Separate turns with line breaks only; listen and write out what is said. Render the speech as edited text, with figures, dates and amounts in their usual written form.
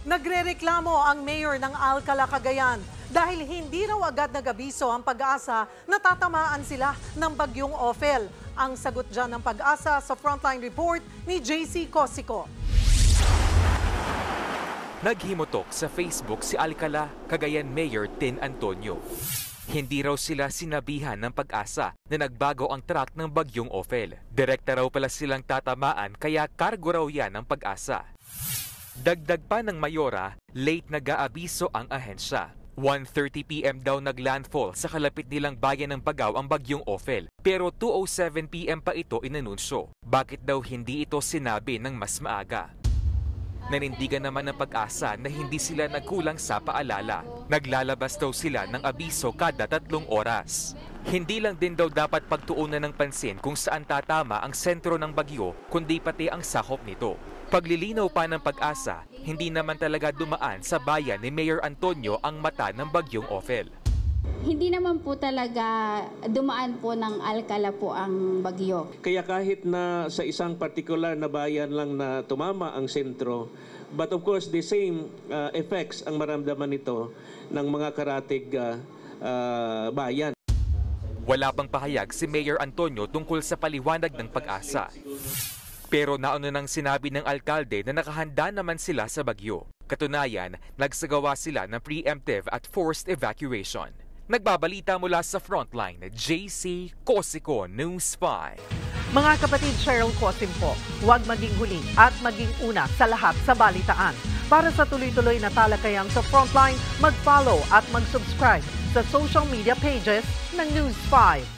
Nagrereklamo ang mayor ng Alcala, Cagayan dahil hindi raw agad nag-abiso ang Pag-asa na tatamaan sila ng bagyong Ophel. Ang sagot dyan ng Pag-asa sa Frontline Report ni JC Cosico.
Naghimutok sa Facebook si Alcala, Cagayan Mayor Tin Antonio. Hindi raw sila sinabihan ng Pag-asa na nagbago ang track ng bagyong Ophel. Direkta raw pala silang tatamaan kaya kargo raw yan ng Pag-asa. Dagdag pa ng mayora, late nag-aabiso ang ahensya. 1:30 PM daw naglandfall sa kalapit nilang bayan ng Bagao ang bagyong Ophel. Pero 2:07 PM pa ito inanunsyo. Bakit daw hindi ito sinabi ng mas maaga? Nanindigan naman ng Pag-asa na hindi sila nagkulang sa paalala. Naglalabas daw sila ng abiso kada 3 oras. Hindi lang din daw dapat pagtuunan ng pansin kung saan tatama ang sentro ng bagyo, kundi pati ang sakop nito. Paglilinaw pa ng Pag-asa, hindi naman talaga dumaan sa bayan ni Mayor Antonio ang mata ng bagyong Ophel.
Hindi naman po talaga dumaan po ng Alcala po ang bagyo.
Kaya kahit na sa isang particular na bayan lang na tumama ang sentro, but of course the same effects ang maramdaman nito ng mga karatig bayan.
Wala pang pahayag si Mayor Antonio tungkol sa paliwanag ng Pag-asa. Pero nauna nang sinabi ng alkalde na nakahanda naman sila sa bagyo. Katunayan, nagsagawa sila ng preemptive at forced evacuation. Nagbabalita mula sa Frontline, JC Cosico, News 5.
Mga kapatid, Cheryl Cosim po, huwag maging huli at maging una sa lahat sa balitaan. Para sa tuloy-tuloy na talakayang sa Frontline, mag-follow at mag-subscribe sa social media pages ng News 5.